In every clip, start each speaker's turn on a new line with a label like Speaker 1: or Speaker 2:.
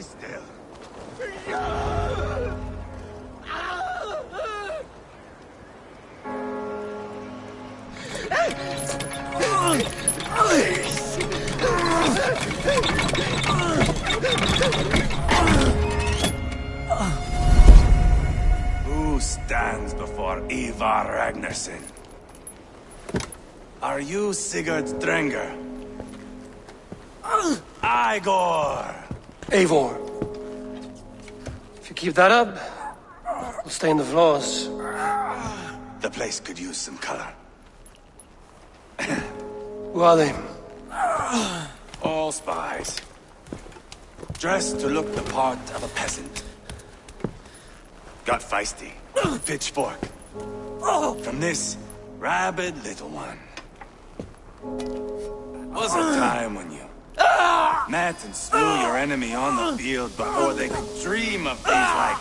Speaker 1: Stay still. Who stands before Ivar Ragnarsson? Are you Sigurd Drenger? Igor!
Speaker 2: Eivor. If you keep that up, we'll stay in the floors.
Speaker 1: The place could use some color.
Speaker 2: Who are they?
Speaker 1: All spies. Dressed to look the part of a peasant. Got feisty. Pitchfork. From this rabid little one. Was a time when you met and slew your enemy on the field before they could dream of things like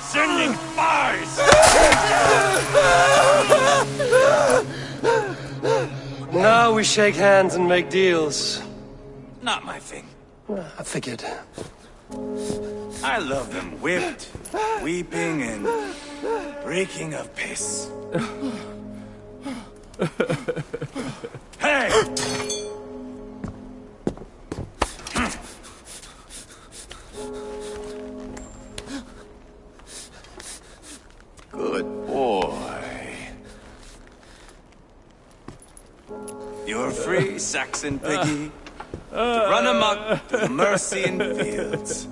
Speaker 1: sending spies!
Speaker 2: Now we shake hands and make deals.
Speaker 1: Not my thing.
Speaker 2: I figured.
Speaker 1: I love them whipped, weeping, and reeking of piss. Hey! Good boy. You're free, Saxon piggy, to run amok to the Mercian fields.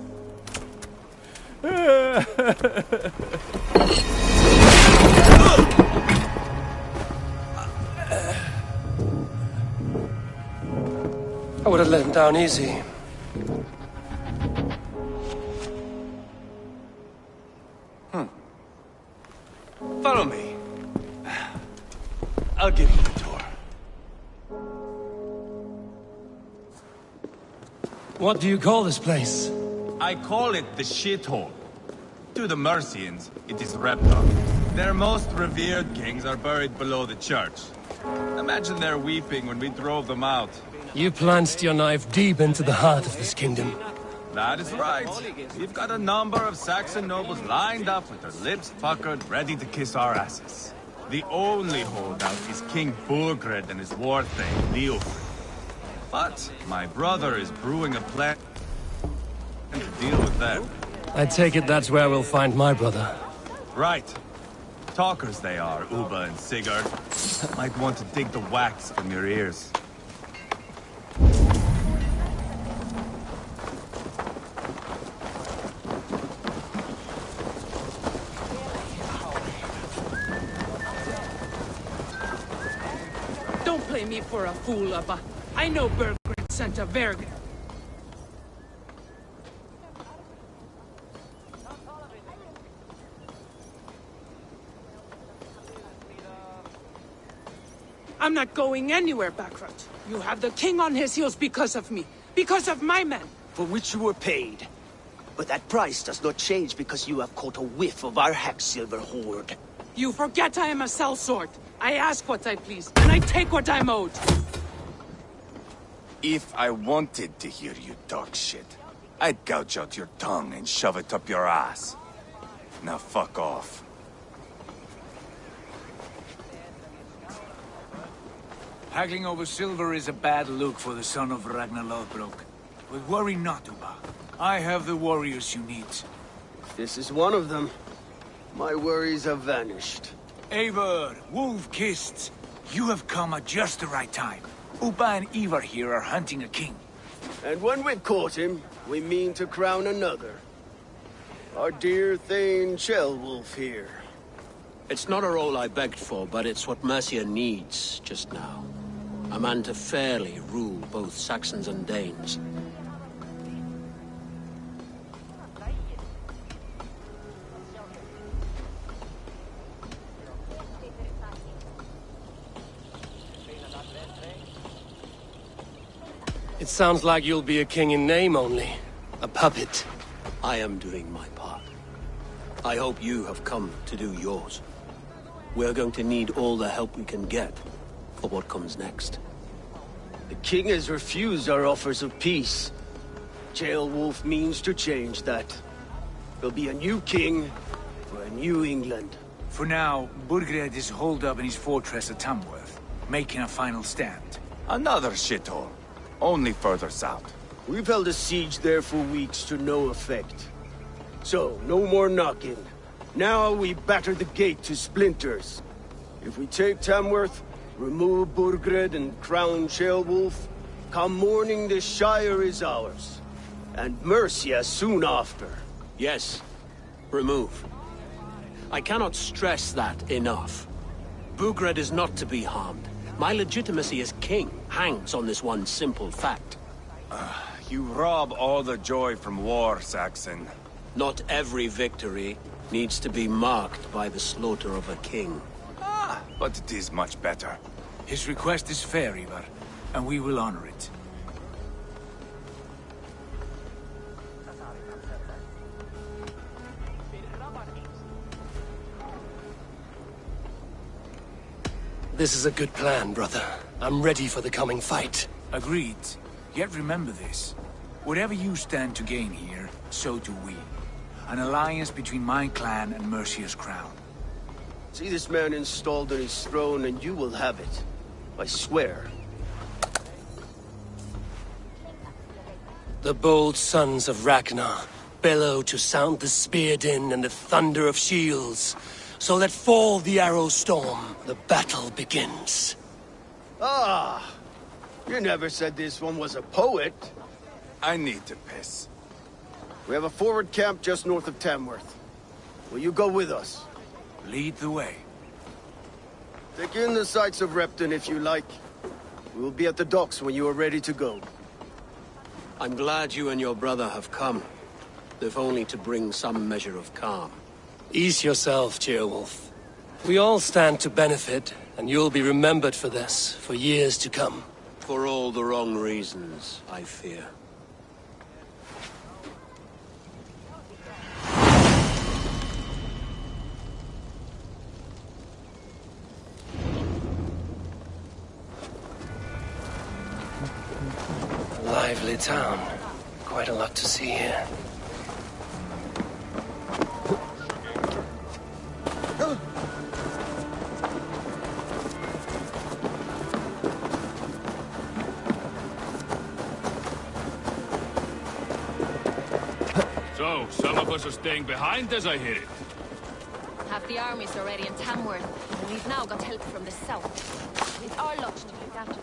Speaker 2: I would have let him down easy.
Speaker 1: Follow me. I'll give you a tour.
Speaker 2: What do you call this place?
Speaker 3: I call it the shithole. To the Mercians, it is Reptar. Their most revered kings are buried below the church. Imagine their weeping when we drove them out.
Speaker 2: You plunged your knife deep into the heart of this kingdom.
Speaker 3: That is right. We've got a number of Saxon nobles lined up with their lips puckered, ready to kiss our asses. The only holdout is King Burgred and his war thane, Leofrid. But my brother is brewing a plan to deal with them.
Speaker 2: I take it that's where we'll find my brother.
Speaker 3: Right. Talkers they are, Uba and Sigurd. Might want to dig the wax from your ears.
Speaker 4: Don't play me for a fool, Abba. I know Burgred sent a Vergen. I'm not going anywhere, Backrot. You have the king on his heels because of me. Because of my men.
Speaker 5: For which you were paid. But that price does not change because you have caught a whiff of our Hacksilver hoard.
Speaker 4: You forget I am a sellsword. I ask what I please, and I take what I'm owed.
Speaker 1: If I wanted to hear you talk shit, I'd gouge out your tongue and shove it up your ass. Now fuck off.
Speaker 6: Haggling over silver is a bad look for the son of Ragnar Lothbrok. But worry not, Uba. I have the warriors you need.
Speaker 5: This is one of them. My worries have vanished.
Speaker 6: Eivor, Wolf-Kissed, you have come at just the right time. Uba and Ivar here are hunting a king.
Speaker 5: And when we've caught him, we mean to crown another. Our dear Thane Shellwolf here.
Speaker 7: It's not a role I begged for, but it's what Mercia needs just now. A man to fairly rule both Saxons and Danes.
Speaker 2: It sounds like you'll be a king in name only. A puppet.
Speaker 7: I am doing my part. I hope you have come to do yours. We're going to need all the help we can get for what comes next.
Speaker 5: The king has refused our offers of peace. Ceolwulf means to change that. There'll be a new king for a new England.
Speaker 6: For now, Burgred is holed up in his fortress at Tamworth, making a final stand.
Speaker 3: Another shithole. Only further south.
Speaker 5: We've held a siege there for weeks to no effect. So, no more knocking. Now we batter the gate to splinters. If we take Tamworth, remove Burgred and crown Ceolwulf, come morning the Shire is ours. And Mercia soon after.
Speaker 7: Yes, remove. I cannot stress that enough. Burgred is not to be harmed. My legitimacy as king hangs on this one simple fact.
Speaker 3: You rob all the joy from war, Saxon.
Speaker 7: Not every victory needs to be marked by the slaughter of a king.
Speaker 3: But it is much better.
Speaker 6: His request is fair, Ivar, and we will honor it.
Speaker 2: This is a good plan, brother. I'm ready for the coming fight.
Speaker 6: Agreed. Yet remember this. Whatever you stand to gain here, so do we. An alliance between my clan and Mercia's crown.
Speaker 5: See this man installed on his throne and you will have it. I swear.
Speaker 2: The bold sons of Ragnar bellow to sound the spear din and the thunder of shields. So let fall the arrow storm. The battle begins.
Speaker 5: Ah! You never said this one was a poet.
Speaker 3: I need to piss.
Speaker 5: We have a forward camp just north of Tamworth. Will you go with us?
Speaker 6: Lead the way.
Speaker 5: Take in the sights of Repton if you like. We will be at the docks when you are ready to go.
Speaker 7: I'm glad you and your brother have come, if only to bring some measure of calm.
Speaker 2: Ease yourself, Ceolwulf. We all stand to benefit, and you'll be remembered for this, for years to come.
Speaker 7: For all the wrong reasons, I fear.
Speaker 2: A lively town. Quite a lot to see here.
Speaker 8: So, some of us are staying behind as I hear it.
Speaker 9: Half the army's already in Tamworth, and we've now got help from the south. It's our lot to look after.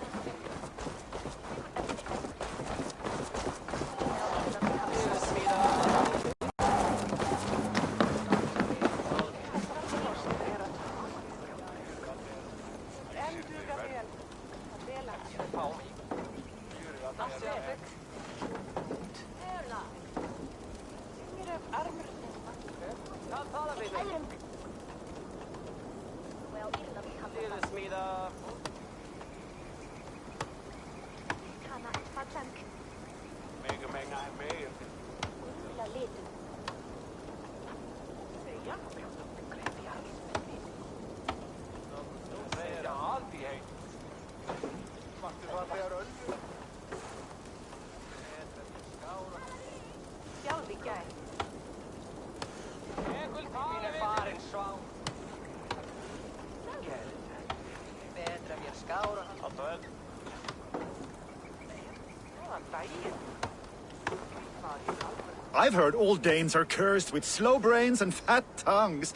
Speaker 10: I've heard all Danes are cursed with slow brains and fat tongues.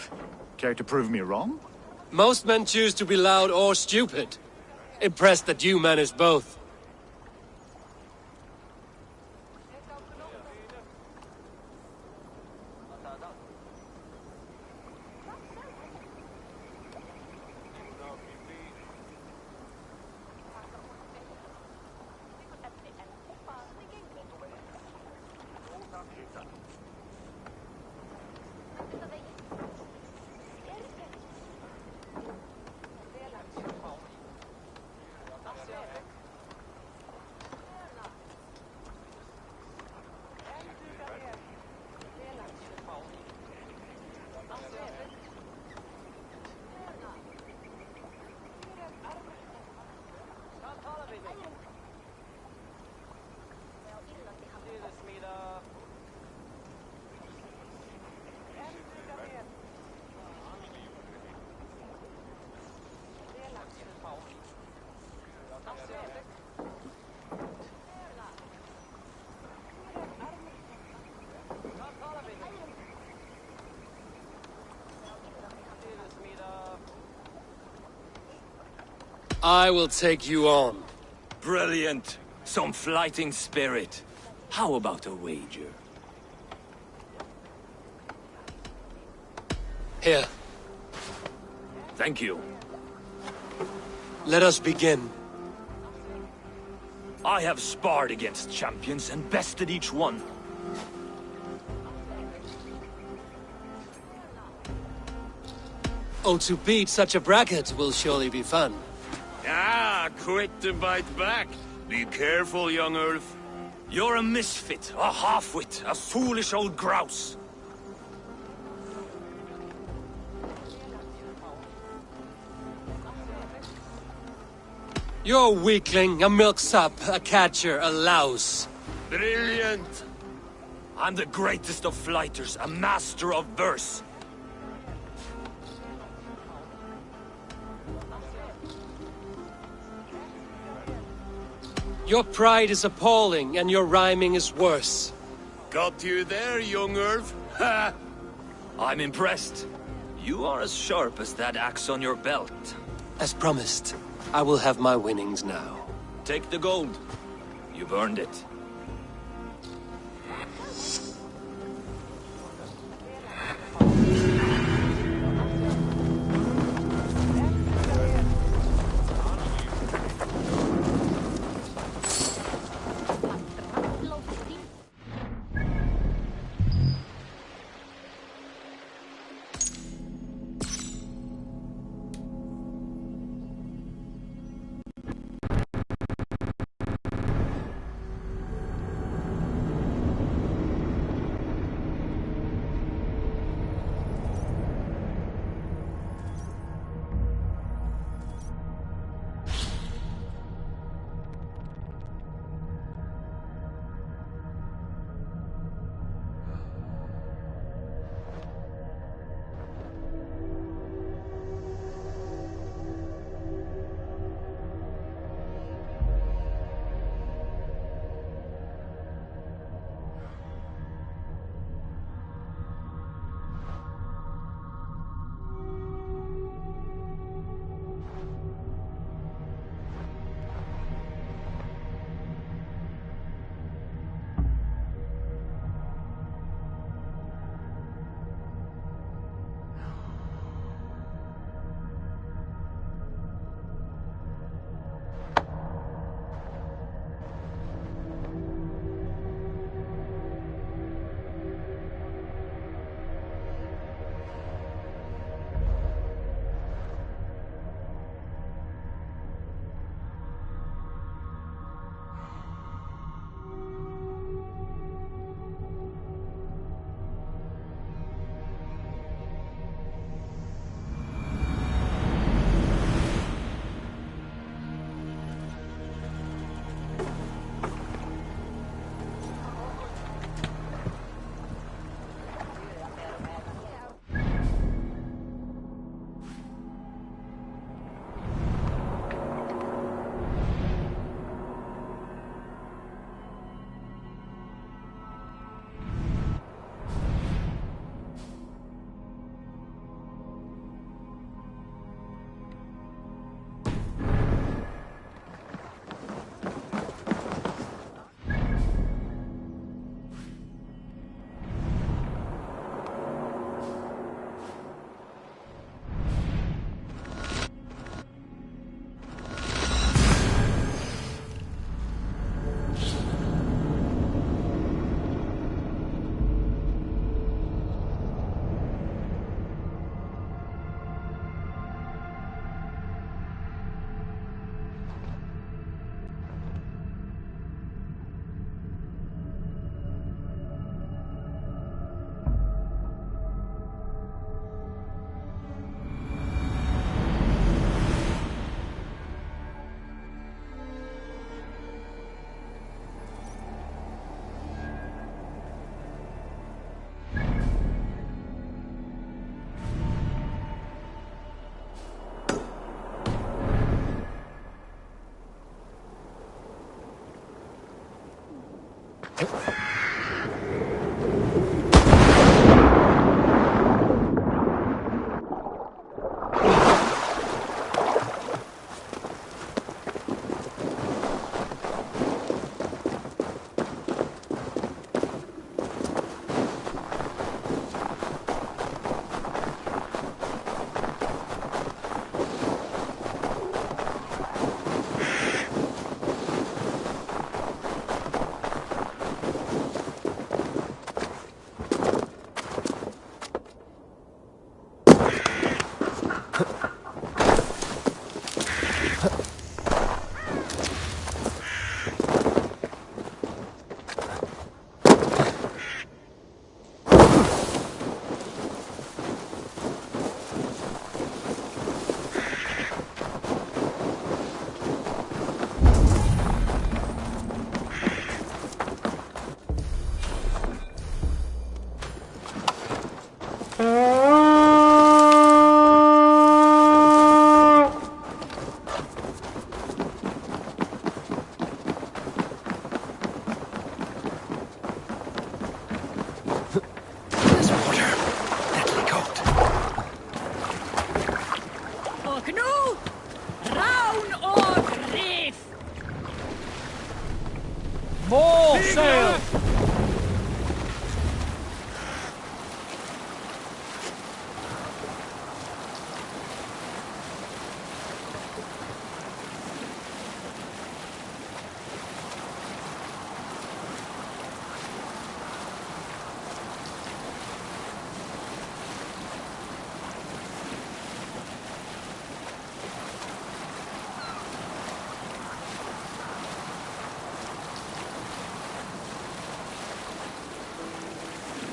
Speaker 10: Care to prove me wrong?
Speaker 2: Most men choose to be loud or stupid. Impressed that you manage both. I will take you on.
Speaker 11: Brilliant. Some fighting spirit. How about a wager?
Speaker 2: Here,
Speaker 11: Thank you.
Speaker 2: let us begin.
Speaker 11: I have sparred against champions and bested each one.
Speaker 2: Oh, to beat such a bracket will surely be fun.
Speaker 11: Ah, quick to bite back. Be careful, young Earth. You're a misfit, a half-wit, a foolish old grouse.
Speaker 2: You're a weakling, a milksop, a catcher, a louse.
Speaker 11: Brilliant. I'm the greatest of flighters, a master of verse.
Speaker 2: Your pride is appalling, and your rhyming is worse.
Speaker 11: Got you there, young Earth. Ha! I'm impressed. You are as sharp as that axe on your belt.
Speaker 2: As promised, I will have my winnings now.
Speaker 11: Take the gold. You've earned it.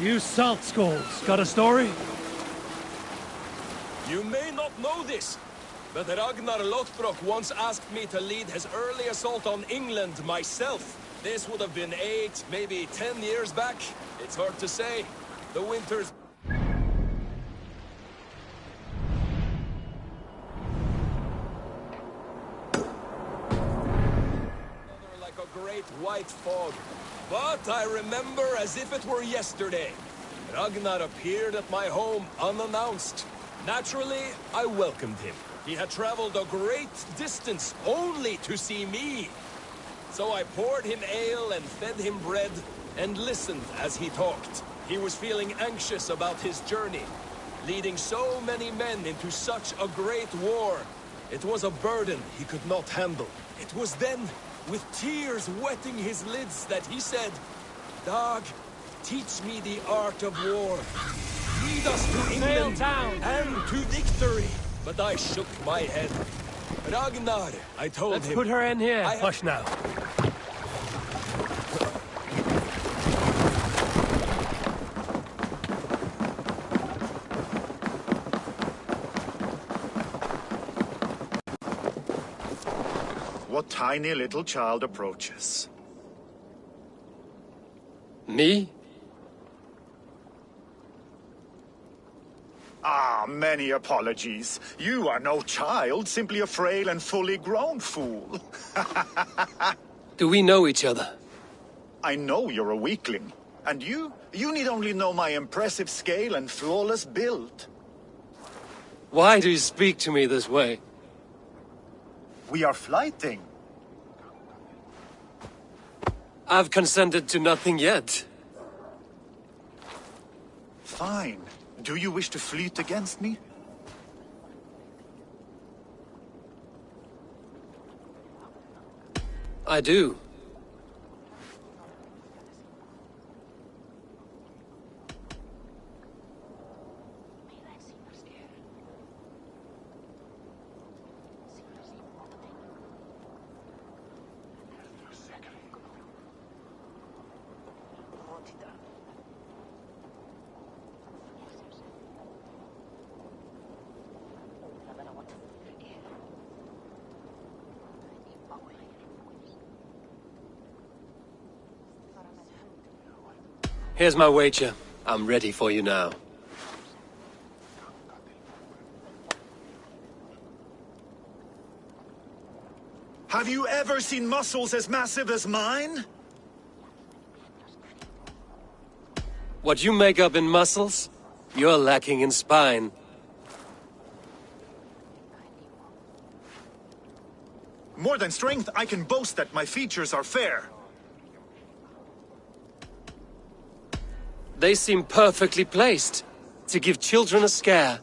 Speaker 2: You salt skulls, got a story?
Speaker 11: You may not know this, but Ragnar Lothbrok once asked me to lead his early assault on England myself. This would have been 8, maybe 10 years back. It's hard to say. The winters... like a great white fog. But I remember as if it were yesterday. Ragnar appeared at my home unannounced. Naturally, I welcomed him. He had traveled a great distance only to see me. So I poured him ale and fed him bread and listened as he talked. He was feeling anxious about his journey, leading so many men into such a great war. It was a burden he could not handle. It was then, with tears wetting his lids, that he said, "Dag, teach me the art of war. Lead us to England and to victory." But I shook my head. Ragnar, I told him...
Speaker 2: Let's put her in here. Hush now.
Speaker 10: What tiny little child approaches?
Speaker 2: Me?
Speaker 10: Ah, many apologies. You are no child, simply a frail and fully grown fool.
Speaker 2: Do we know each other?
Speaker 10: I know you're a weakling. And you need only know my impressive scale and flawless build.
Speaker 2: Why do you speak to me this way?
Speaker 10: We are flyting.
Speaker 2: I've consented to nothing yet.
Speaker 10: Fine. Do you wish to fleet against me?
Speaker 2: I do. Here's my wager. I'm ready for you now.
Speaker 10: Have you ever seen muscles as massive as mine?
Speaker 2: What you make up in muscles, you're lacking in spine.
Speaker 10: More than strength, I can boast that my features are fair.
Speaker 2: They seem perfectly placed to give children a scare.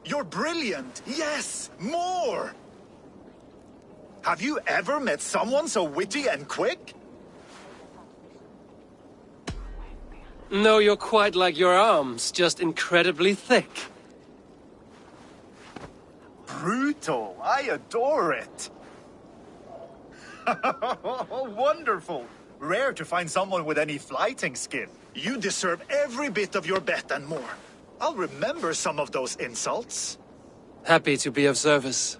Speaker 10: You're brilliant! Yes! More! Have you ever met someone so witty and quick?
Speaker 2: No, you're quite like your arms, just incredibly thick.
Speaker 10: Brutal! I adore it! Wonderful! Rare to find someone with any flighting skill. You deserve every bit of your bet and more. I'll remember some of those insults.
Speaker 2: Happy to be of service.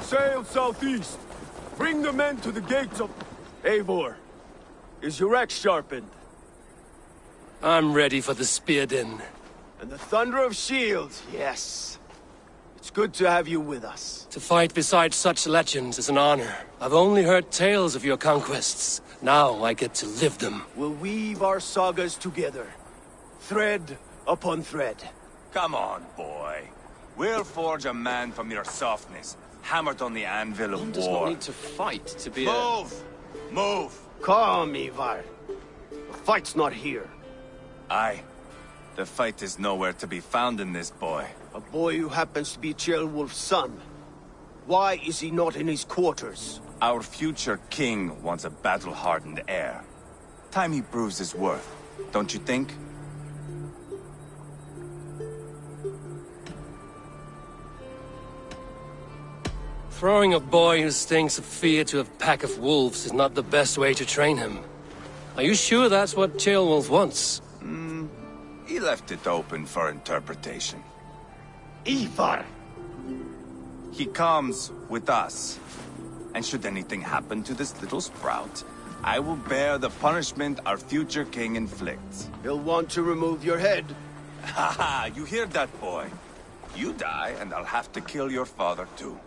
Speaker 5: sail southeast. Bring the men to the gates of... Eivor, is your axe sharpened?
Speaker 2: I'm ready for the spear din.
Speaker 5: And the thunder of shields, yes. It's good to have you with us.
Speaker 2: To fight beside such legends is an honor. I've only heard tales of your conquests. Now I get to live them.
Speaker 5: We'll weave our sagas together. Thread upon thread.
Speaker 1: Come on, boy. We'll forge a man from your softness, hammered on the anvil of
Speaker 12: One does not
Speaker 1: war.
Speaker 12: need to fight to be
Speaker 1: Move! Move!
Speaker 5: Calm, Ivar. The fight's not here.
Speaker 1: Aye. The fight is nowhere to be found in this boy.
Speaker 5: A boy who happens to be Ceolwulf's son. Why is he not in his quarters?
Speaker 1: Our future king wants a battle-hardened heir. Time he proves his worth, don't you think?
Speaker 2: Throwing a boy who stinks of fear to a pack of wolves is not the best way to train him. Are you sure that's what Ceolwulf wants?
Speaker 1: He left it open for interpretation.
Speaker 5: Ivar!
Speaker 1: He comes with us. And should anything happen to this little sprout, I will bear the punishment our future king inflicts.
Speaker 5: He'll want to remove your head.
Speaker 1: Haha, you hear that, boy? You die, and I'll have to kill your father, too.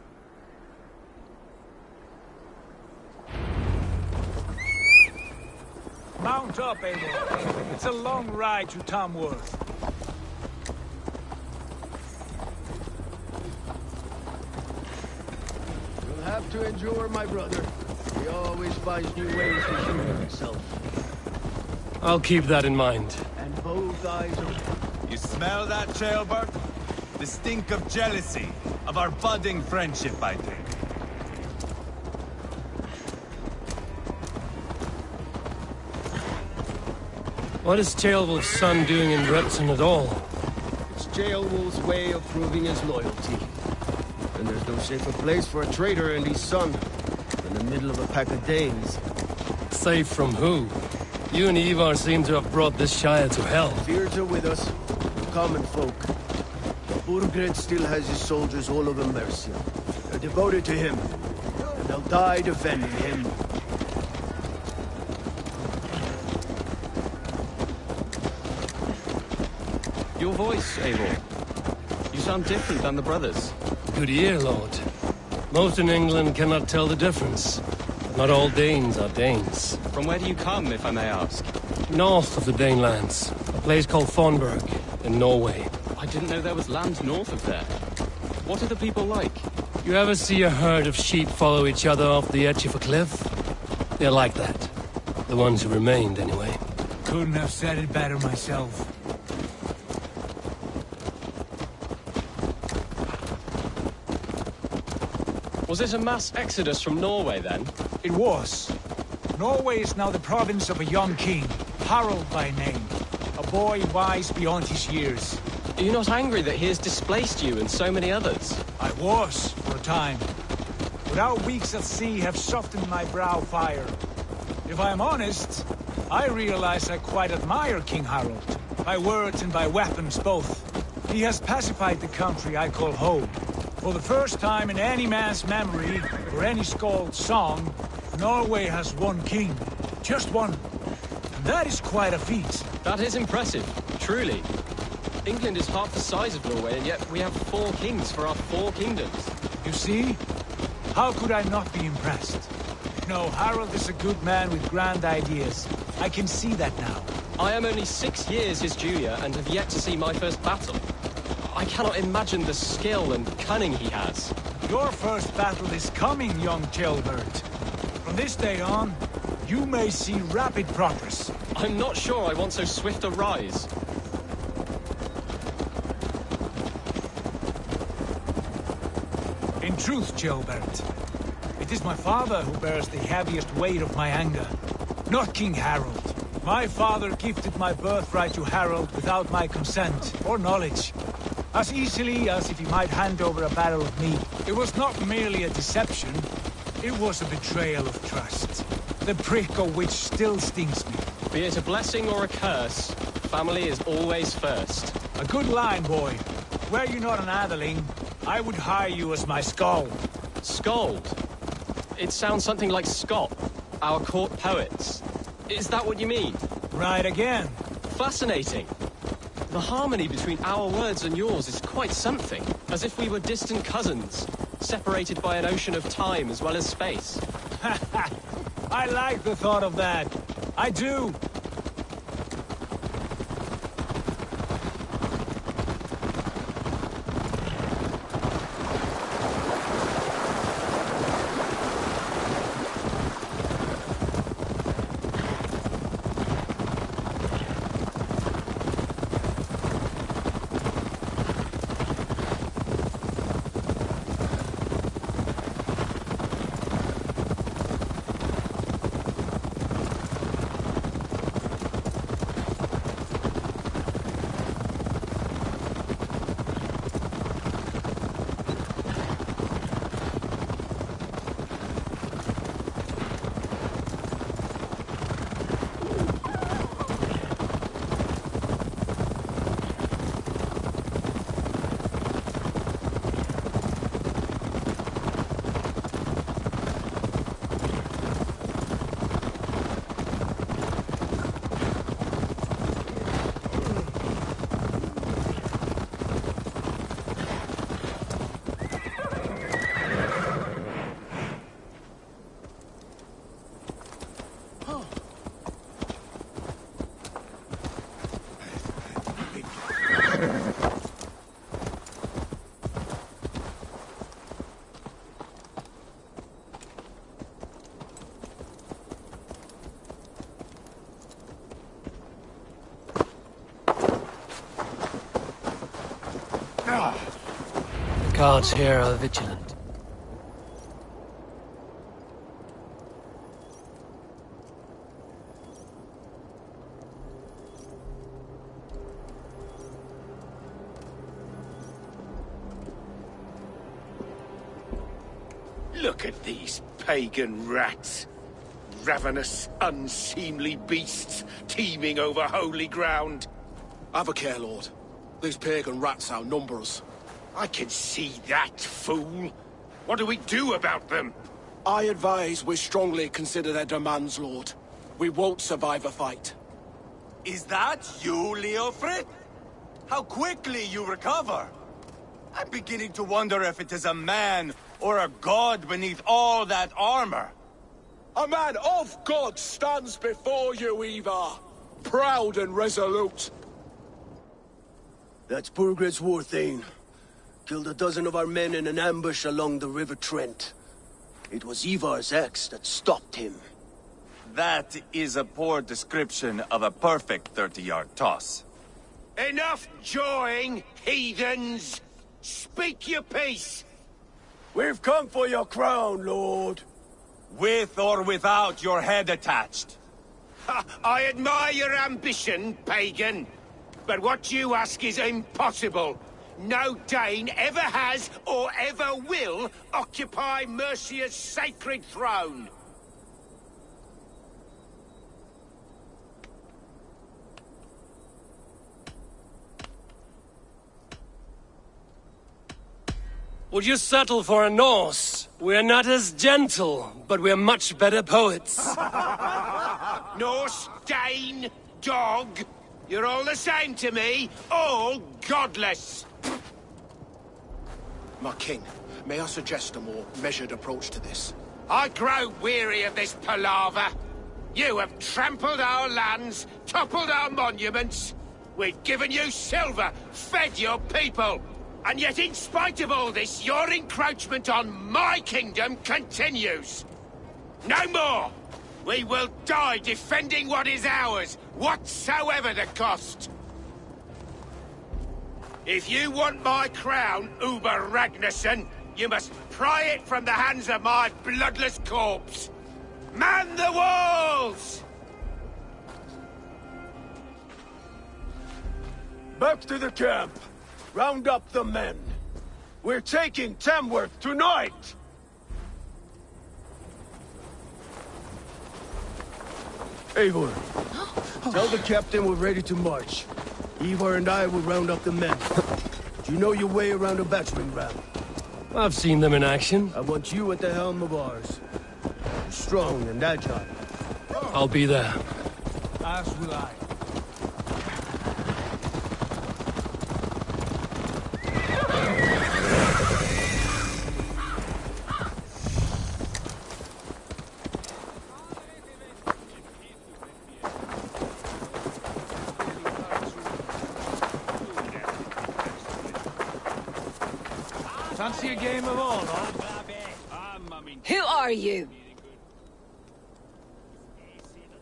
Speaker 6: Mount up, Eivor. It's a long ride to Tamworth.
Speaker 5: You'll have to endure, my brother. He always finds new ways to shoot himself.
Speaker 2: I'll keep that in mind.
Speaker 5: And both eyes open.
Speaker 3: You smell that, Ceolbert? The stink of jealousy, of our budding friendship, I think.
Speaker 2: What is Ceolwulf's son doing in Repton at all?
Speaker 5: It's Ceolwulf's way of proving his loyalty. And there's no safer place for a traitor and his son than the middle of a pack of Danes.
Speaker 2: Safe from who? You and Ivar seem to have brought this Shire to hell.
Speaker 5: Fears are with us, the common folk. Burgred still has his soldiers all over Mercia. They're devoted to him, and they'll die defending him.
Speaker 12: Your voice, Eivor. You sound different than the brothers.
Speaker 2: Good ear, Lord. Most in England cannot tell the difference. But not all Danes are Danes.
Speaker 12: From where do you come, if I may ask?
Speaker 2: North of the Danelands. A place called Thornburg, in Norway.
Speaker 12: I didn't know there was land north of there. What are the people like?
Speaker 2: You ever see a herd of sheep follow each other off the edge of a cliff? They're like that. The ones who remained, anyway.
Speaker 6: Couldn't have said it better myself.
Speaker 12: Was it a mass exodus from Norway, then?
Speaker 6: It was. Norway is now the province of a young king, Harald by name. A boy wise beyond his years.
Speaker 12: Are you not angry that he has displaced you and so many others?
Speaker 6: I was, for a time. But our weeks at sea have softened my brow fire. If I am honest, I realize I quite admire King Harald. By words and by weapons both. He has pacified the country I call home. For the first time in any man's memory, or any skald's song, Norway has one king. Just one. And that is quite a feat.
Speaker 12: That is impressive, truly. England is half the size of Norway, and yet we have 4 kings for our 4 kingdoms.
Speaker 6: You see? How could I not be impressed? No, Harald is a good man with grand ideas. I can see that now.
Speaker 12: I am only 6 years his junior, and have yet to see my first battle. I cannot imagine the skill and cunning he has.
Speaker 6: Your first battle is coming, young Ceolbert. From this day on, you may see rapid progress.
Speaker 12: I'm not sure I want so swift a rise.
Speaker 6: In truth, Ceolbert, it is my father who bears the heaviest weight of my anger, not King Harald. My father gifted my birthright to Harald without my consent or knowledge. As easily as if he might hand over a barrel of meat. It was not merely a deception, it was a betrayal of trust. The prick of which still stings me.
Speaker 12: Be it a blessing or a curse, family is always first.
Speaker 6: A good line, boy. Were you not an atheling, I would hire you as my skald.
Speaker 12: Scold? It sounds something like Scott, our court poets. Is that what you mean?
Speaker 6: Right again.
Speaker 12: Fascinating. The harmony between our words and yours is quite something. As if we were distant cousins, separated by an ocean of time as well as space.
Speaker 6: I like the thought of that. I do.
Speaker 2: The guards here are vigilant.
Speaker 5: Look at these pagan rats. Ravenous, unseemly beasts teeming over holy ground.
Speaker 13: Have a care, Lord. These pagan rats outnumber us.
Speaker 5: I can see that, fool. What do we do about them?
Speaker 13: I advise we strongly consider their demands, Lord. We won't survive a fight.
Speaker 1: Is that you, Leofrid? How quickly you recover! I'm beginning to wonder if it is a man or a god beneath all that armor.
Speaker 13: A man of God stands before you, Ivar. Proud and resolute.
Speaker 5: That's Burgred's war thane. Killed a dozen of our men in an ambush along the River Trent. It was Ivar's axe that stopped him.
Speaker 1: That is a poor description of a perfect 30-yard toss.
Speaker 5: Enough jawing, heathens! Speak your peace! We've come for your crown, Lord.
Speaker 1: With or without your head attached.
Speaker 5: I admire your ambition, pagan. But what you ask is impossible. No Dane ever has or ever will occupy Mercia's sacred throne.
Speaker 2: Would you settle for a Norse? We're not as gentle, but we're much better poets.
Speaker 5: Norse, Dane, dog. You're all the same to me. All godless.
Speaker 13: My king, may I suggest a more measured approach to this?
Speaker 5: I grow weary of this palaver. You have trampled our lands, toppled our monuments. We've given you silver, fed your people. And yet, in spite of all this, your encroachment on my kingdom continues. No more! We will die defending what is ours, whatsoever the cost. If you want my crown, Uber Ragnarsson, you must pry it from the hands of my bloodless corpse. Man the walls! Back to the camp. Round up the men. We're taking Tamworth tonight! Eivor, tell the captain we're ready to march. Ivar and I will round up the men. Do you know your way around a battering ram?
Speaker 2: I've seen them in action.
Speaker 5: I want you at the helm of ours. Strong and agile.
Speaker 2: I'll be there.
Speaker 6: As will I. Fancy a game of all,
Speaker 14: Who are you?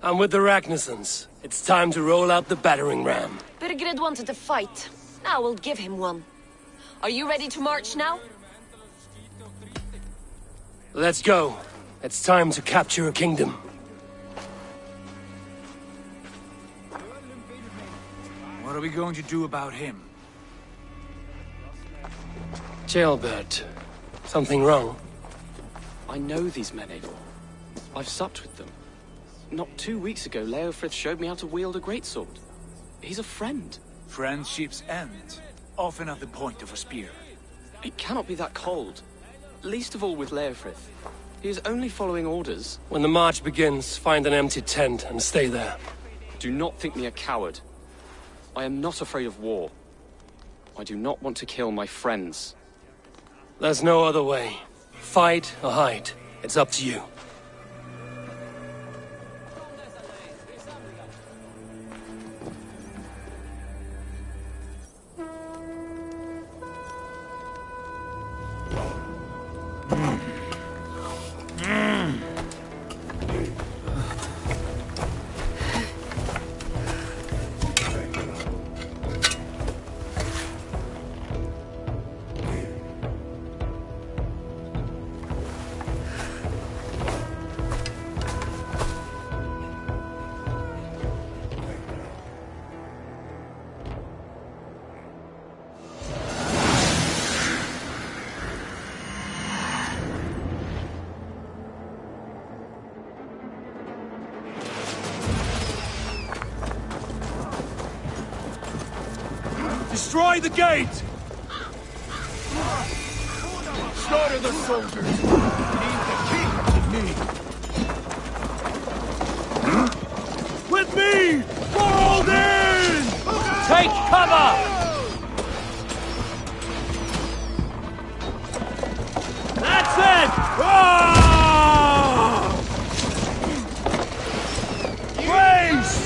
Speaker 2: I'm with the Ragnarsons. It's time to roll out the battering ram.
Speaker 14: Birgrid wanted to fight. Now we'll give him one. Are you ready to march now?
Speaker 2: Let's go. It's time to capture a kingdom.
Speaker 6: What are we going to do about him?
Speaker 2: Jailbird. Something wrong?
Speaker 12: I know these men, Eivor. I've supped with them. Not 2 weeks ago, Leofrith showed me how to wield a greatsword. He's a friend.
Speaker 6: Friendships end, often at the point of a spear.
Speaker 12: It cannot be that cold. Least of all with Leofrith. He is only following orders.
Speaker 2: When the march begins, find an empty tent and stay there.
Speaker 12: Do not think me a coward. I am not afraid of war. I do not want to kill my friends.
Speaker 2: There's no other way. Fight or hide. It's up to you.
Speaker 1: Destroy the gate!
Speaker 13: Slaughter the soldiers! Leave the king to me!
Speaker 1: With me! For Odin!
Speaker 2: Take cover!
Speaker 1: That's it! Ah! Grace!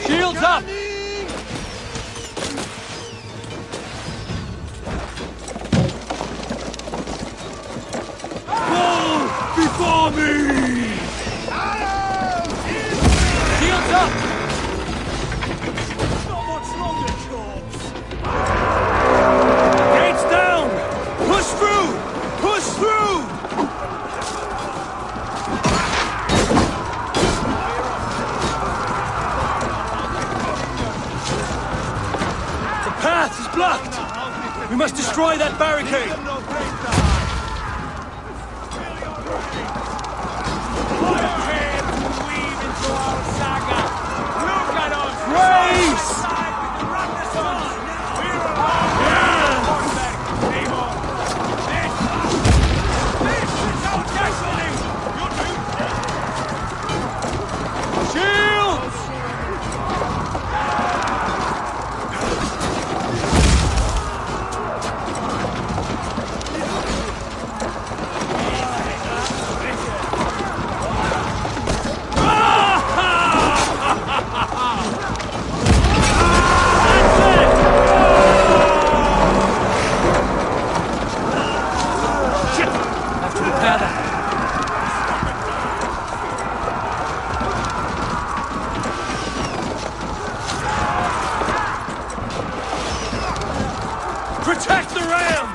Speaker 2: Shields up!
Speaker 1: Before me!
Speaker 2: Shields up!
Speaker 1: Not much longer, Corpse! Gates down! Push through! Push through!
Speaker 2: The path is blocked! We must destroy that barricade!
Speaker 1: Grace!
Speaker 2: Shields!
Speaker 1: Protect the ram!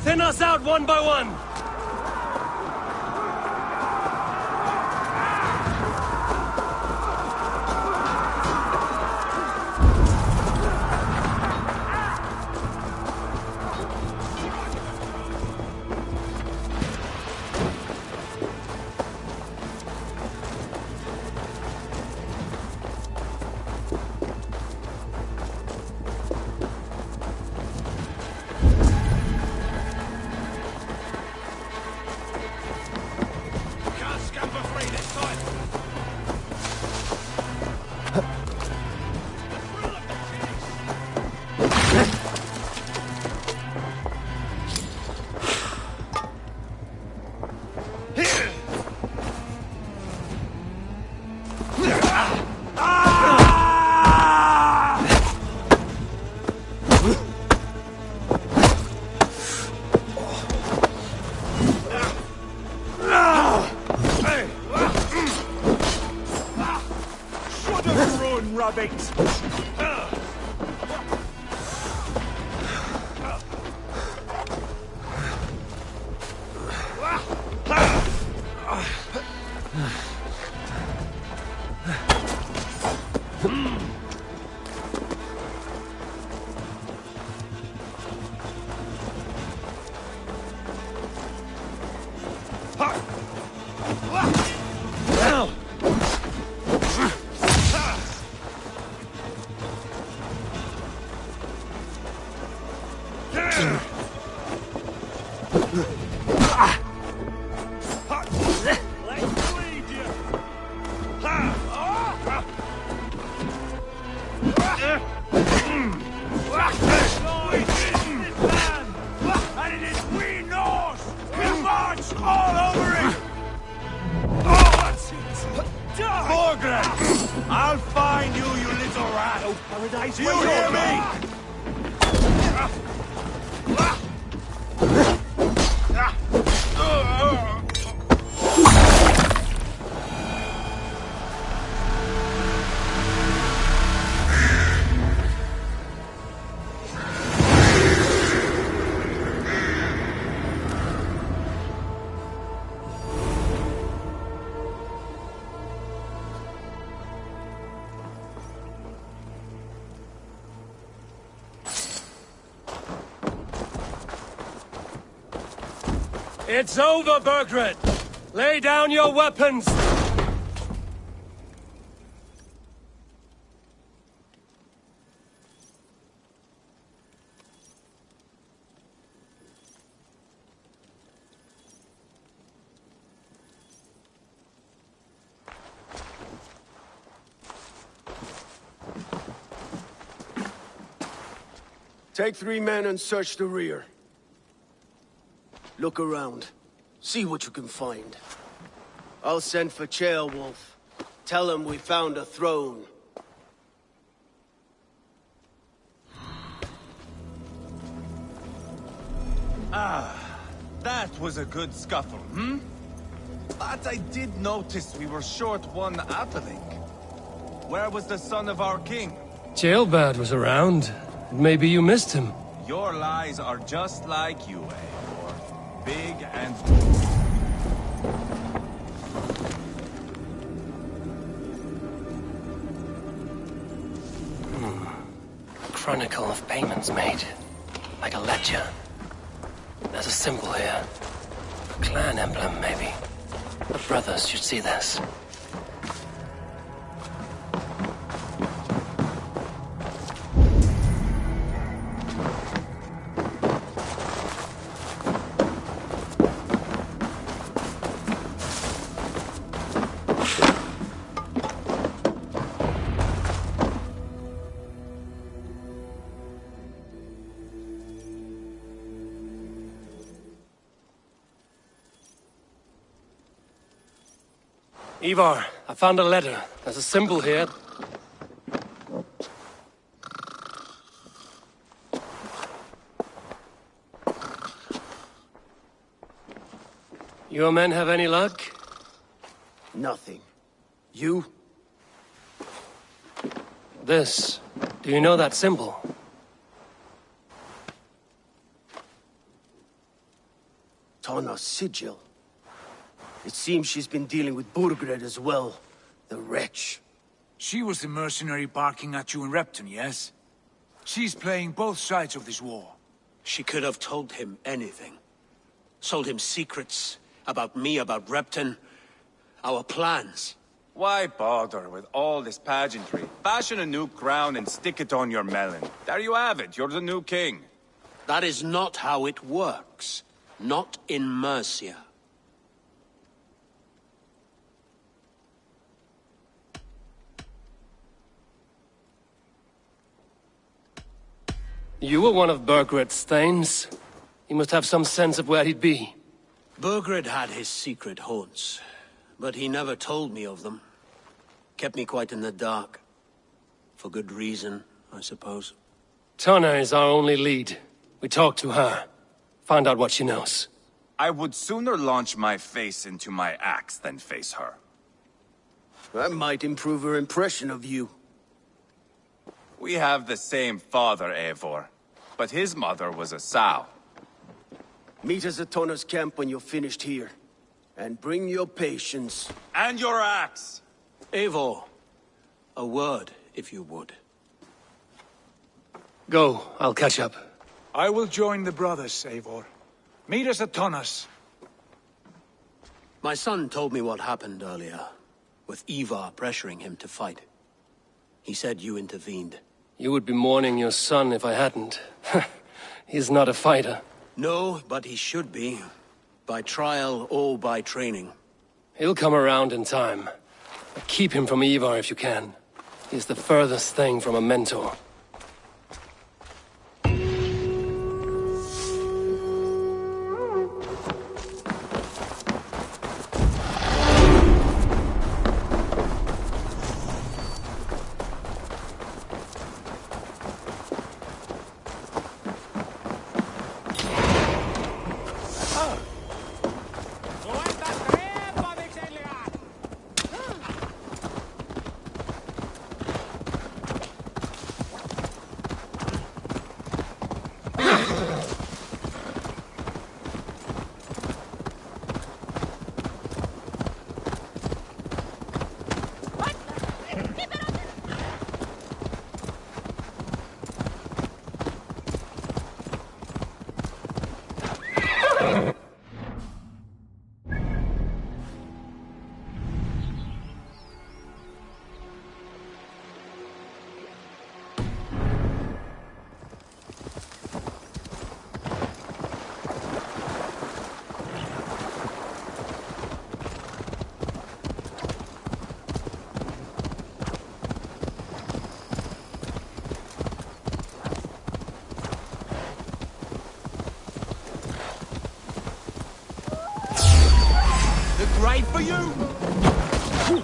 Speaker 2: Thin us out one by one!
Speaker 1: I'll find you, you little rat! Oh, paradise, do you hear me?
Speaker 2: It's over, Burgred! Lay down your weapons!
Speaker 5: Take 3 men and search the rear. Look around. See what you can find. I'll send for Ceolwulf. Tell him we found a throne.
Speaker 1: Ah, that was a good scuffle, hmm? But I did notice we were short one atheling. Where was the son of our king?
Speaker 2: Ceolbad was around. Maybe you missed him.
Speaker 1: Your lies are just like you, Eivor. Big and...
Speaker 2: Chronicle of payments made. Like a ledger. There's a symbol here. A clan emblem, maybe. The brothers should see this. Ivar, I found a letter. There's a symbol here. Your men have any luck?
Speaker 5: Nothing. You?
Speaker 2: This. Do you know that symbol?
Speaker 5: Tana's sigil. It seems she's been dealing with Burgred as well. The wretch.
Speaker 6: She was the mercenary barking at you in Repton, yes? She's playing both sides of this war.
Speaker 7: She could have told him anything. Sold him secrets about me, about Repton, our plans.
Speaker 1: Why bother with all this pageantry? Fashion a new crown and stick it on your melon. There you have it, you're the new king.
Speaker 7: That is not how it works. Not in Mercia.
Speaker 2: You were one of Burgred's thanes. He must have some sense of where he'd be.
Speaker 7: Burgred had his secret haunts, but he never told me of them. Kept me quite in the dark. For good reason, I suppose.
Speaker 2: Tana is our only lead. We talk to her. Find out what she knows.
Speaker 1: I would sooner launch my face into my axe than face her.
Speaker 5: That might improve her impression of you.
Speaker 1: We have the same father, Eivor. But his mother was a sow.
Speaker 5: Meet us at Tana's camp when you're finished here. And bring your patience.
Speaker 1: And your axe!
Speaker 7: Eivor, a word, if you would.
Speaker 2: Go, I'll catch up.
Speaker 6: I will join the brothers, Eivor. Meet us at Tana's.
Speaker 7: My son told me what happened earlier, with Ivar pressuring him to fight. He said you intervened.
Speaker 2: You would be mourning your son if I hadn't. He's not a fighter.
Speaker 7: No, but he should be. By trial or by training.
Speaker 2: He'll come around in time. But keep him from Ivar if you can. He's the furthest thing from a mentor.
Speaker 13: Right for you! For you!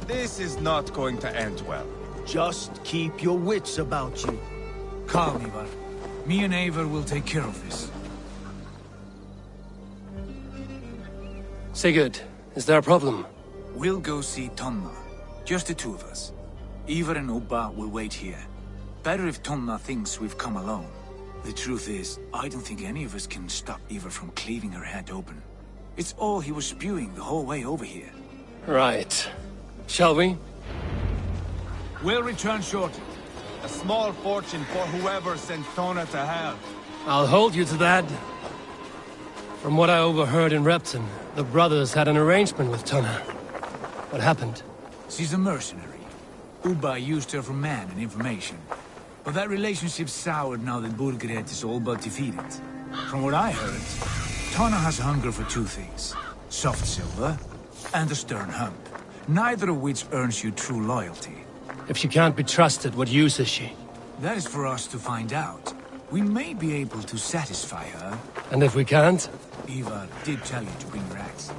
Speaker 1: This is not going to end well.
Speaker 5: Just keep your wits about you.
Speaker 6: Calm, Ivar. Me and Eivor will take care of this.
Speaker 2: Sigurd, is there a problem?
Speaker 6: We'll go see Tonna. Just the two of us. Ivar and Ubba will wait here. Better if Tonna thinks we've come alone. The truth is, I don't think any of us can stop Ivar from cleaving her head open. It's all he was spewing the whole way over here.
Speaker 2: Right. Shall we?
Speaker 6: We'll return shortly.
Speaker 1: A small fortune for whoever sent Tona to hell.
Speaker 2: I'll hold you to that. From what I overheard in Repton, the brothers had an arrangement with Tonna. What happened?
Speaker 6: She's a mercenary. Ubba used her for man and information. But that relationship soured now that Burgred is all but defeated. From what I heard, Tonna has hunger for two things. Soft silver and a stern hump. Neither of which earns you true loyalty.
Speaker 2: If she can't be trusted, what use is she?
Speaker 6: That is for us to find out. We may be able to satisfy her.
Speaker 2: And if we can't?
Speaker 6: Ivar did tell you to bring your axe.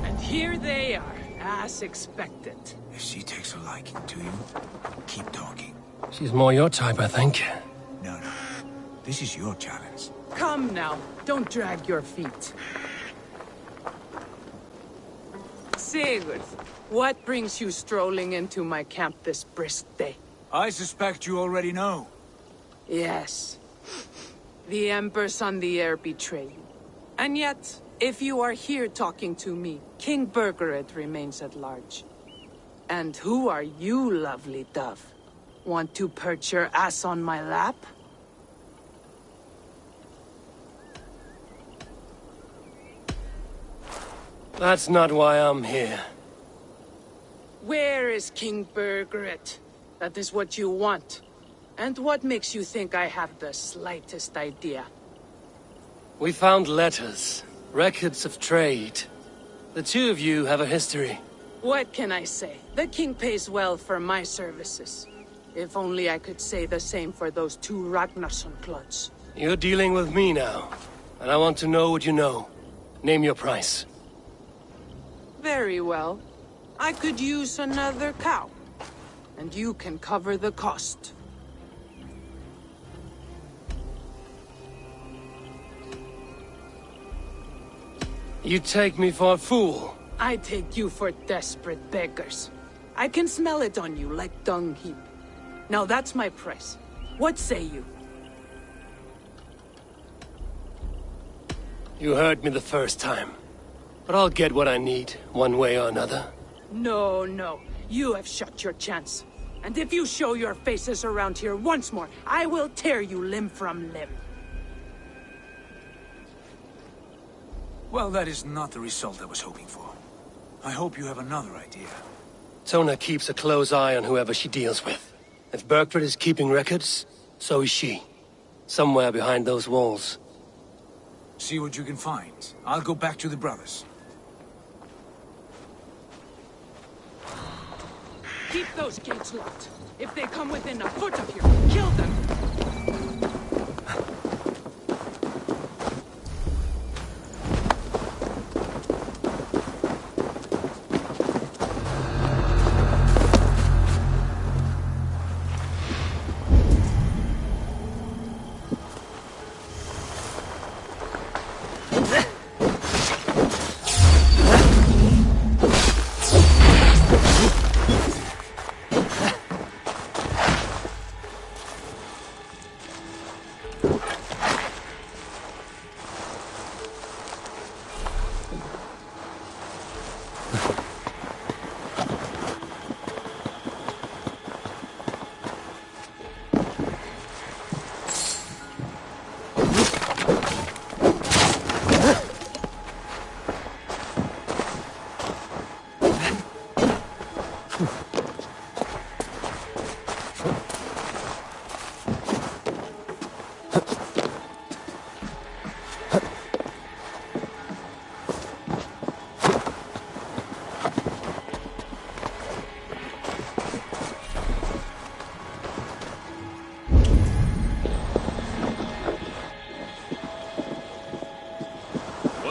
Speaker 4: And here they are, as expected.
Speaker 6: If she takes a liking to you, keep talking.
Speaker 2: She's more your type, I think.
Speaker 6: No. This is your challenge.
Speaker 4: Come now, don't drag your feet. Sigurd, what brings you strolling into my camp this brisk day?
Speaker 6: I suspect you already know.
Speaker 4: Yes. The Embers on the air betray you. And yet, if you are here talking to me, King Burgred remains at large. And who are you, lovely dove? Want to perch your ass on my lap?
Speaker 2: That's not why I'm here.
Speaker 4: Where is King Burgred? That is what you want. And what makes you think I have the slightest idea?
Speaker 2: We found letters, records of trade. The two of you have a history.
Speaker 4: What can I say? The king pays well for my services. If only I could say the same for those two Ragnarsson clods.
Speaker 2: You're dealing with me now, and I want to know what you know. Name your price.
Speaker 4: Very well. I could use another cow. And you can cover the cost.
Speaker 2: You take me for a fool.
Speaker 4: I take you for desperate beggars. I can smell it on you like dung heap. Now that's my price. What say you?
Speaker 2: You heard me the first time. But I'll get what I need, one way or another.
Speaker 4: No. You have shot your chance. And if you show your faces around here once more, I will tear you limb from limb.
Speaker 6: Well, that is not the result I was hoping for. I hope you have another idea.
Speaker 2: Tonna keeps a close eye on whoever she deals with. If Burgred is keeping records, so is she. Somewhere behind those walls.
Speaker 6: See what you can find. I'll go back to the brothers.
Speaker 4: Keep those gates locked. If they come within a foot of here, kill them!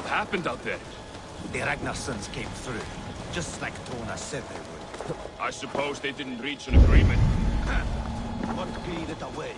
Speaker 8: Happened out there?
Speaker 15: The Ragnarssons came through, just like Tonna said they would.
Speaker 8: I suppose they didn't reach an agreement.
Speaker 15: What gave it away?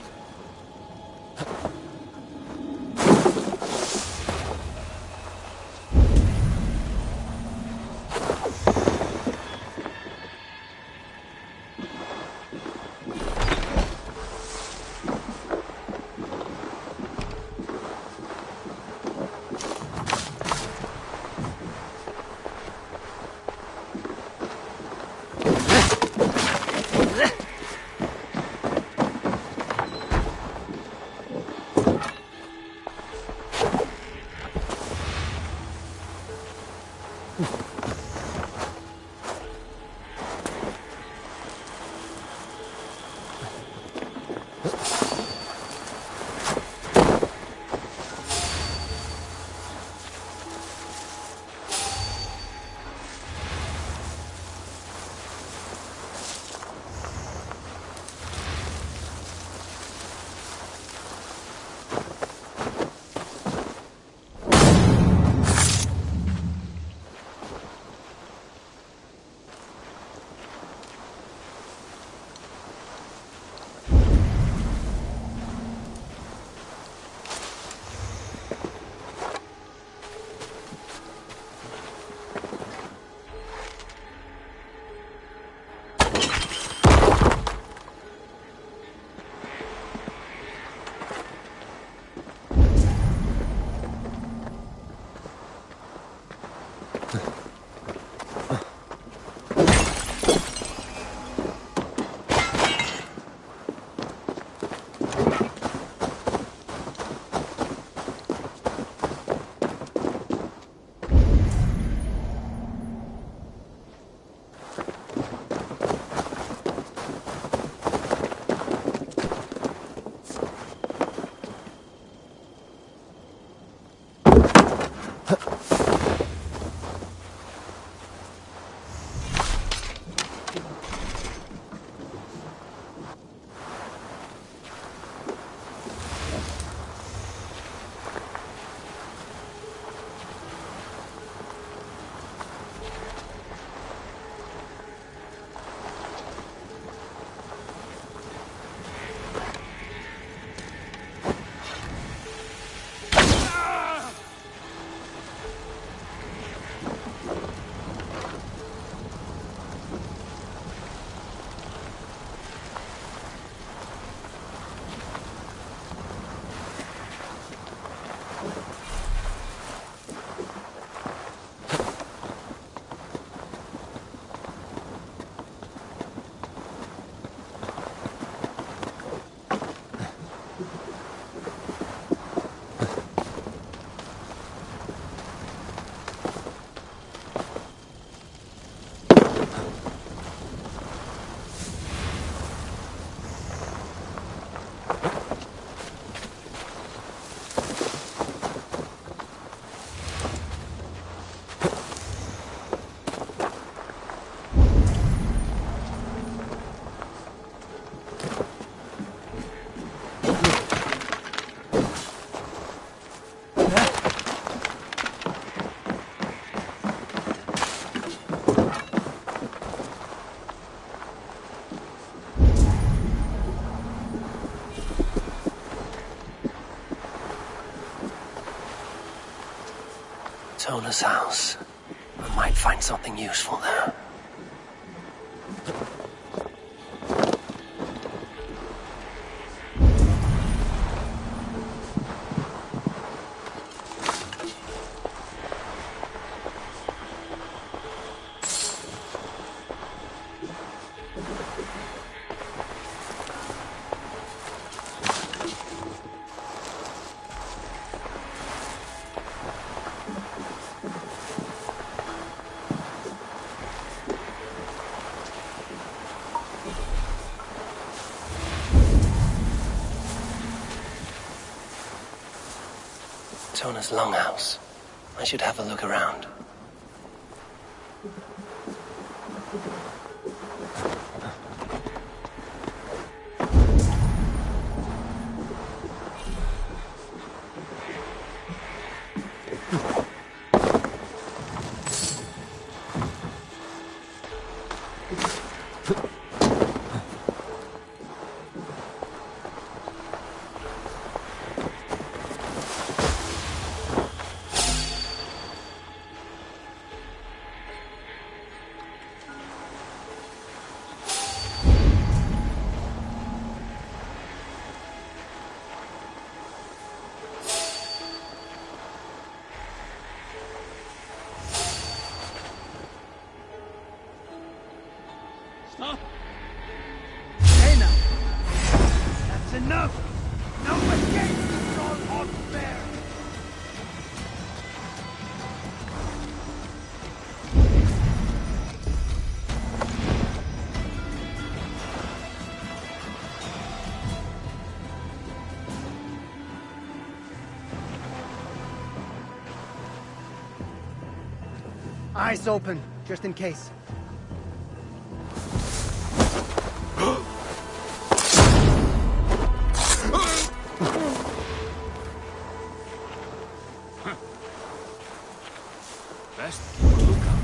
Speaker 2: Tona's house. I might find something useful there. Tona's longhouse. I should have a look around.
Speaker 15: Stop! Hey now! That's enough! No escape! It's all up there!
Speaker 16: Eyes open, just in case.
Speaker 8: Best keep a lookout.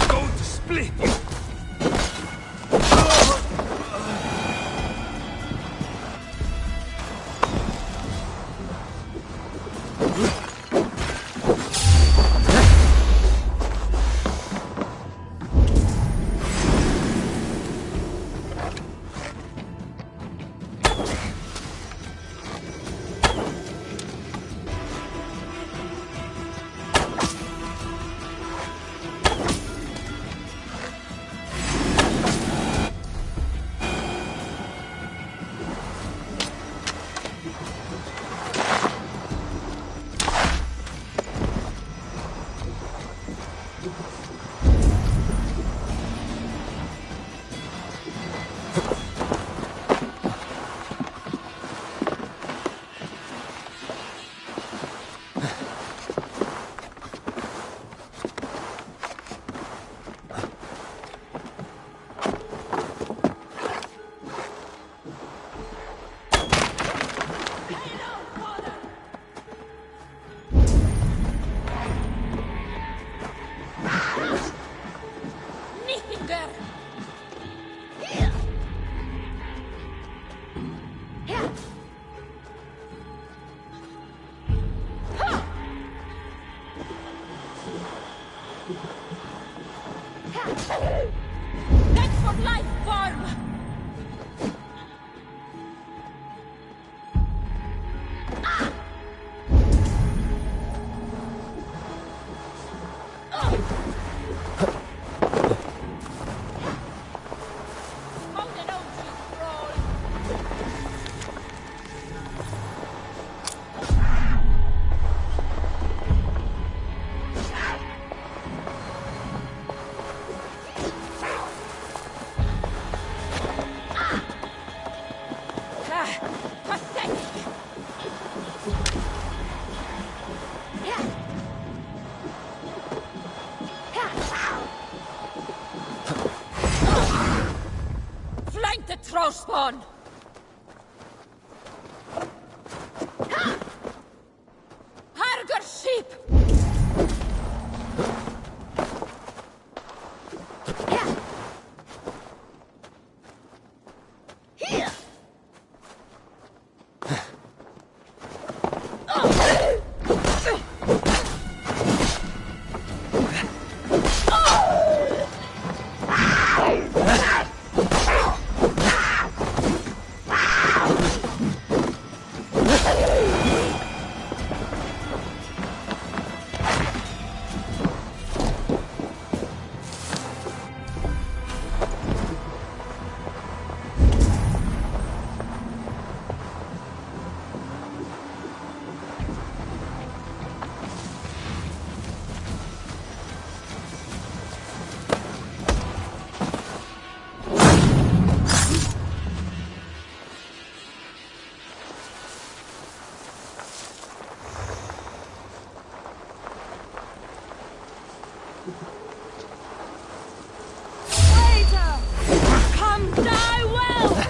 Speaker 8: Going to split.
Speaker 9: That's for life, farm! Flank the troll spawn! Harger sheep! Come die well!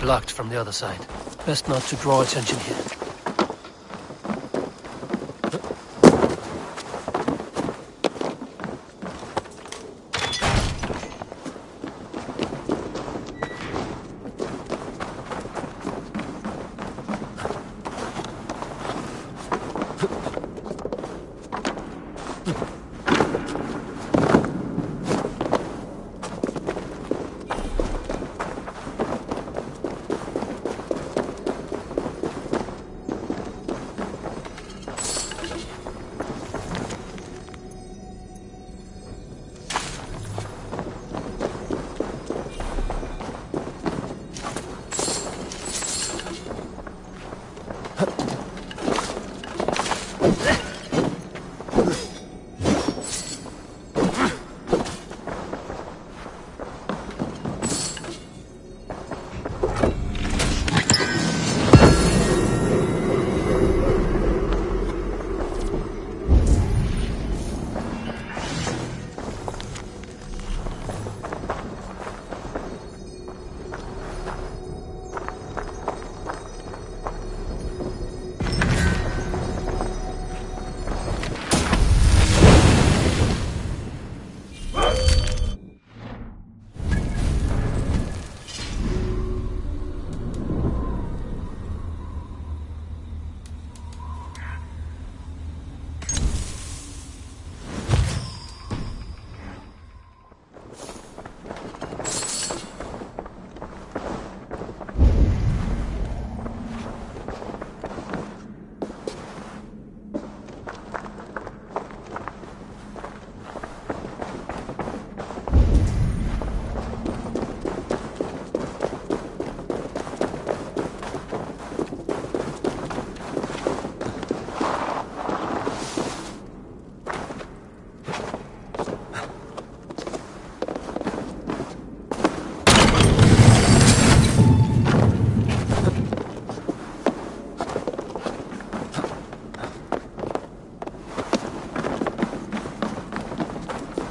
Speaker 2: blocked from the other side. Best not to draw attention here.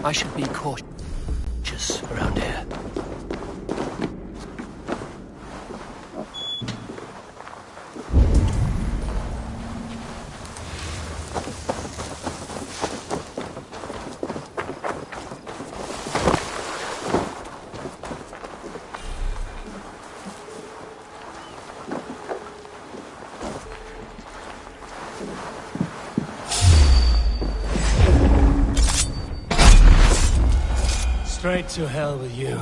Speaker 2: I should be cautious around here. Straight to hell with you.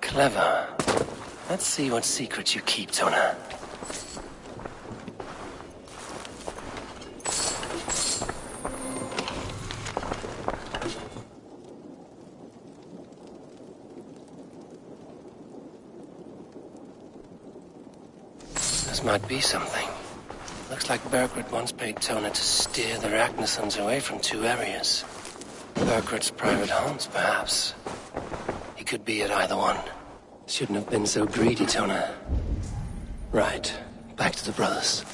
Speaker 2: Clever. Let's see what secrets you keep, Tona. This might be something. Looks like Burgred once paid Tona to steer the Ragnarsons away from 2 areas. Burgred's private homes, perhaps. He could be at either one. Shouldn't have been so greedy, Tona. Right. Back to the brothers.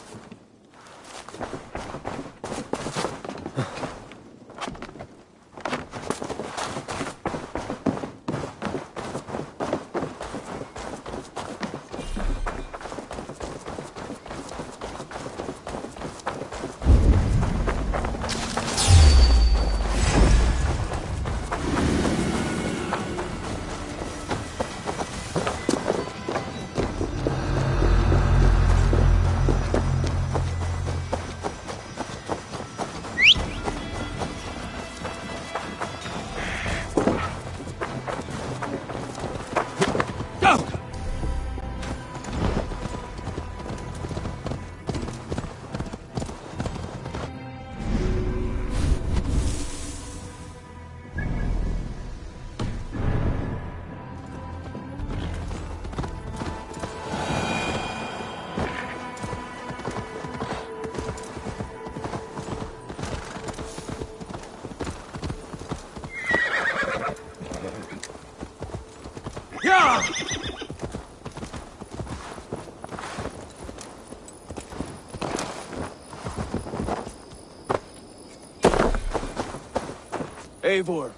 Speaker 5: Eivor,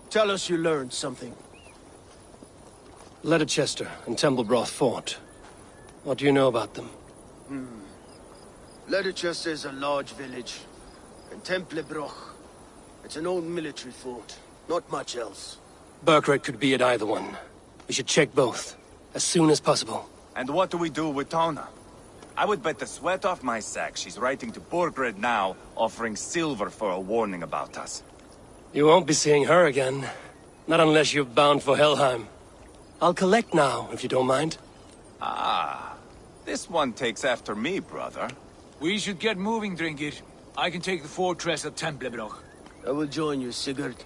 Speaker 5: tell us you learned something.
Speaker 2: Leicester and Templebroth fought. What do you know about them?
Speaker 5: Leicester is a large village. And Templebroch, it's an old military fort. Not much else.
Speaker 2: Burkred could be at either one. We should check both, as soon as possible.
Speaker 1: And what do we do with Tona? I would bet the sweat off my sack she's writing to Burkred now, offering silver for a warning about us.
Speaker 2: You won't be seeing her again. Not unless you're bound for Helheim. I'll collect now, if you don't mind.
Speaker 1: Ah, this one takes after me, brother.
Speaker 6: We should get moving, Drinkit. I can take the fortress of Templebroch.
Speaker 5: I will join you, Sigurd.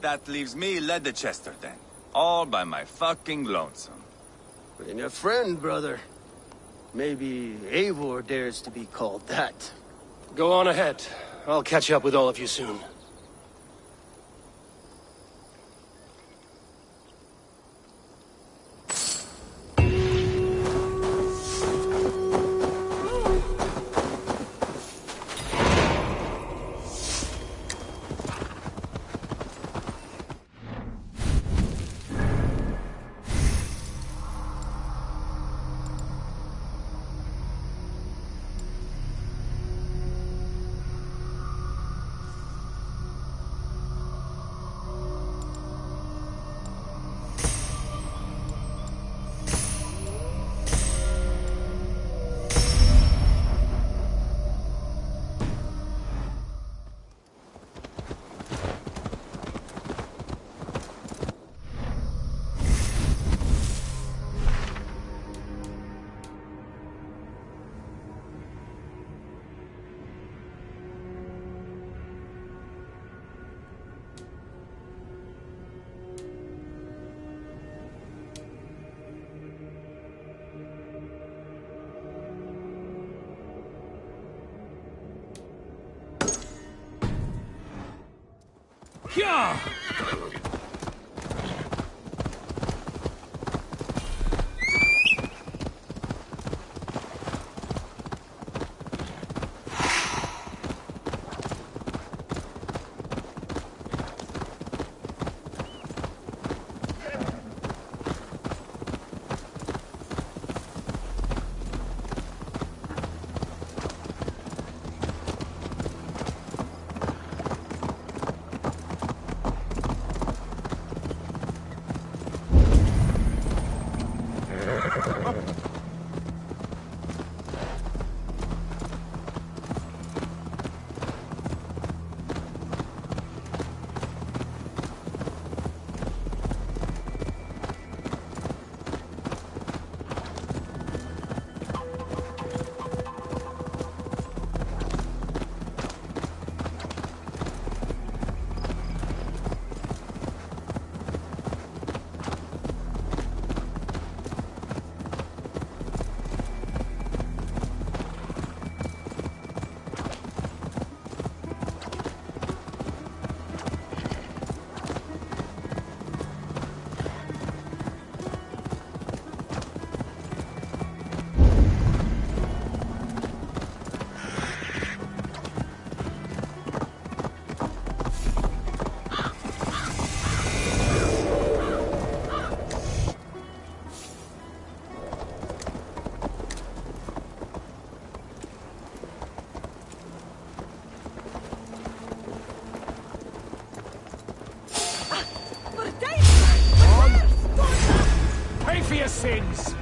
Speaker 1: That leaves me Leicester then. All by my fucking lonesome.
Speaker 5: Bring a friend, brother. Maybe Eivor dares to be called that.
Speaker 2: Go on ahead. I'll catch up with all of you soon.
Speaker 6: Yeah! Pay for your sins!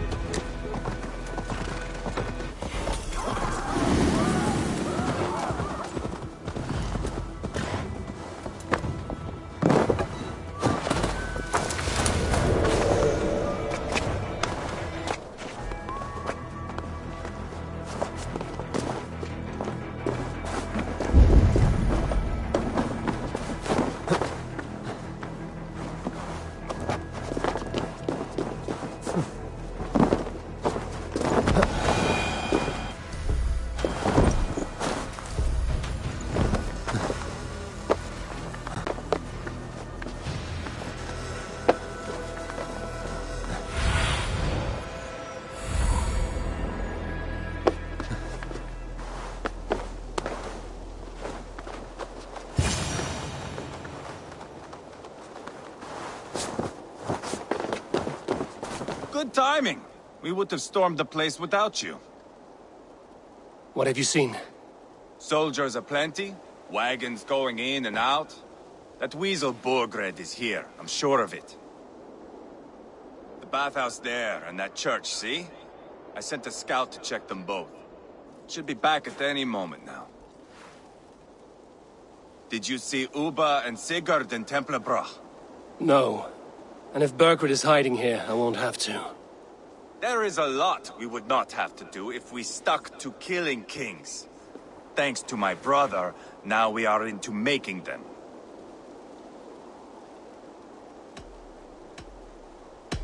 Speaker 1: Good timing. We would have stormed the place without you.
Speaker 2: What have you seen?
Speaker 1: Soldiers aplenty, wagons going in and out. That weasel Borgred is here, I'm sure of it. The bathhouse there and that church, see? I sent a scout to check them both. Should be back at any moment now. Did you see Uba and Sigurd in Templebrach?
Speaker 2: No. And if Burkred is hiding here, I won't have to.
Speaker 1: There is a lot we would not have to do if we stuck to killing kings. Thanks to my brother, now we are into making them.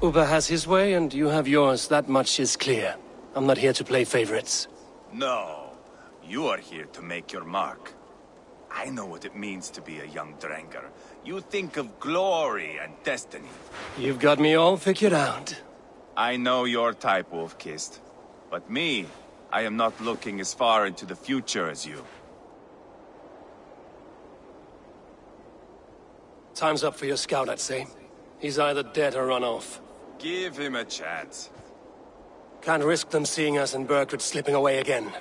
Speaker 2: Uba has his way, and you have yours. That much is clear. I'm not here to play favorites.
Speaker 1: No, you are here to make your mark. I know what it means to be a young Dranger. You think of glory and destiny.
Speaker 2: You've got me all figured out.
Speaker 1: I know your type, Wolf-Kissed. But me, I am not looking as far into the future as you.
Speaker 2: Time's up for your scout, I'd say. He's either dead or run off.
Speaker 1: Give him a chance.
Speaker 2: Can't risk them seeing us and Burkred slipping away again.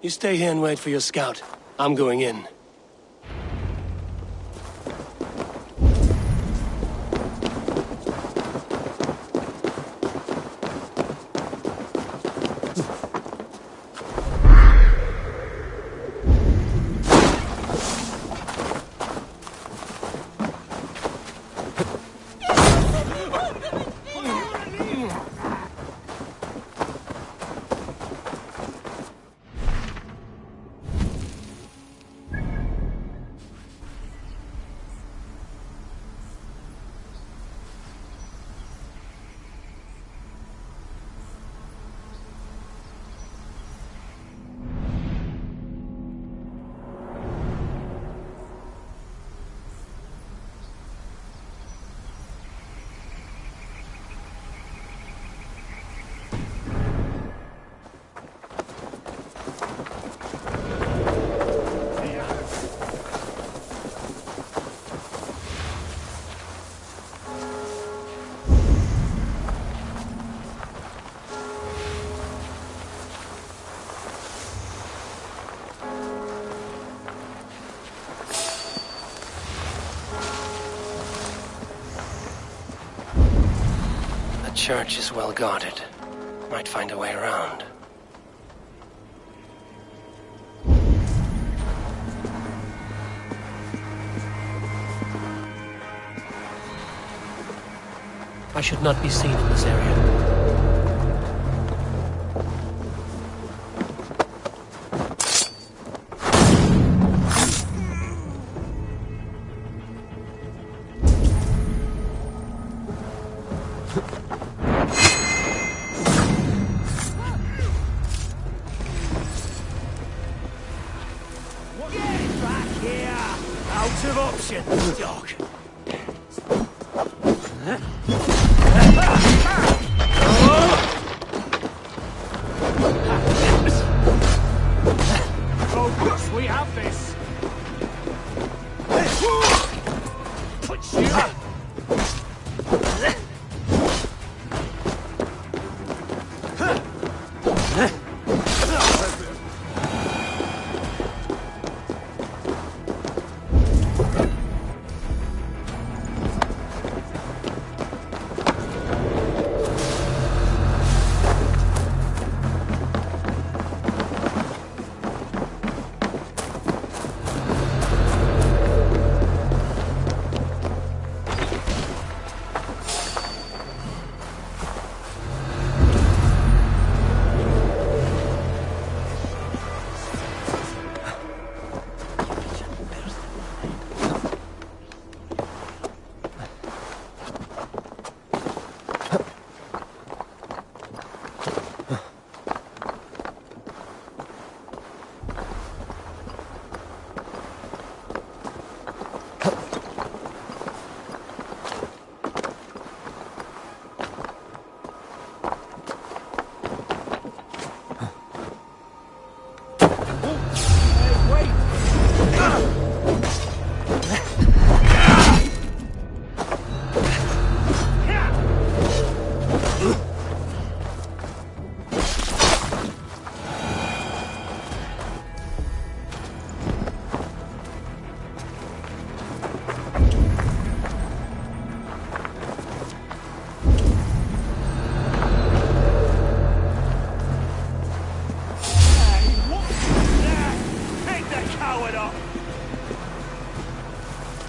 Speaker 2: You stay here and wait for your scout. I'm going in. The church is well guarded. Might find a way around. I should not be seen in this area.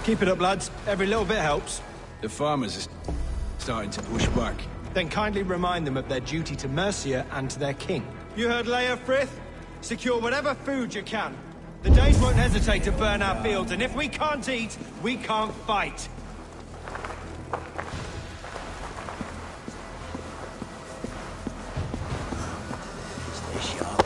Speaker 17: Keep it up, lads. Every little bit helps.
Speaker 6: The farmers are starting to push back.
Speaker 17: Then kindly remind them of their duty to Mercia and to their king. You heard Leia, Frith? Secure whatever food you can. The Danes won't hesitate to burn our fields, and if we can't eat, we can't fight.
Speaker 15: Stay sharp.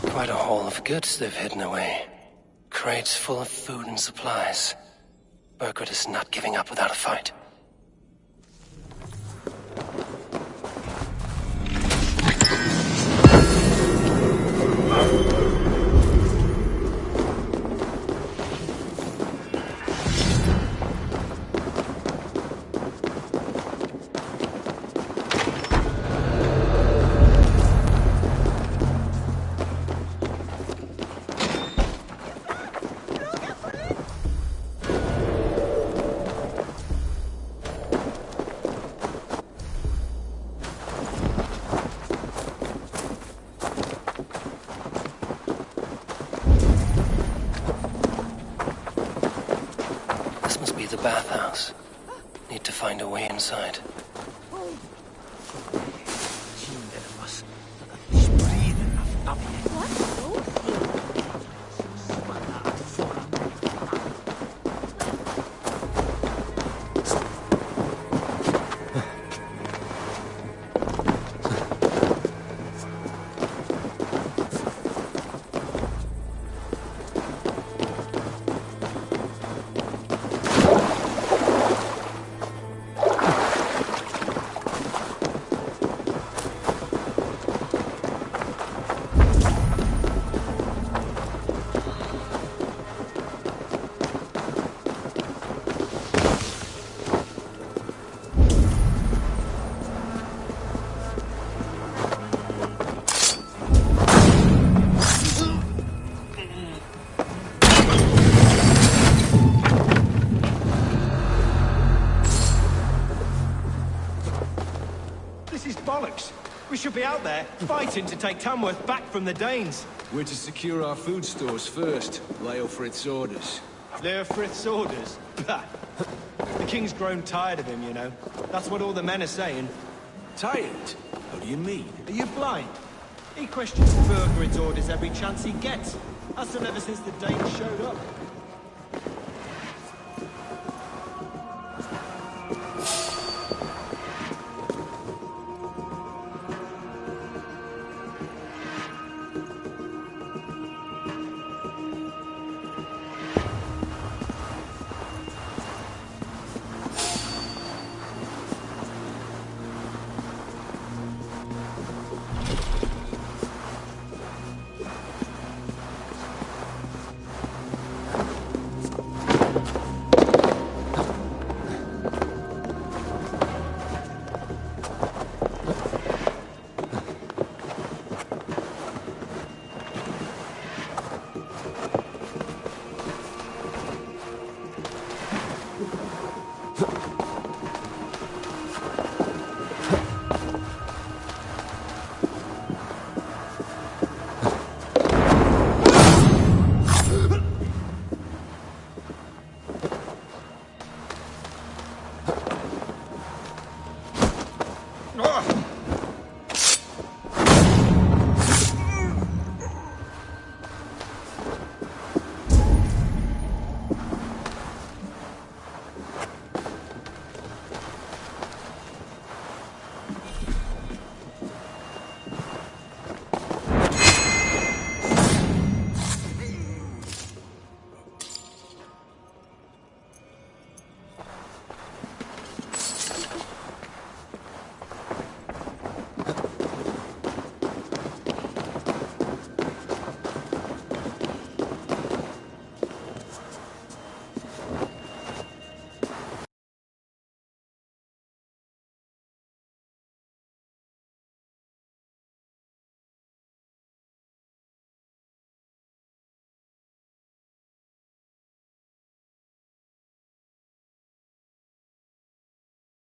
Speaker 2: Quite a haul of goods they've hidden away. Crates full of food and supplies. Burgred is not giving up without a fight. The bathhouse. Need to find a way inside.
Speaker 17: We should be out there, fighting to take Tamworth back from the Danes.
Speaker 6: We're to secure our food stores first. Leofrith's orders.
Speaker 17: Leofrith's orders? Bah. The king's grown tired of him, you know. That's what all the men are saying.
Speaker 6: Tired? How do you mean?
Speaker 17: Are you blind? He questions Burgred's orders every chance he gets. Has done ever since the Danes showed up.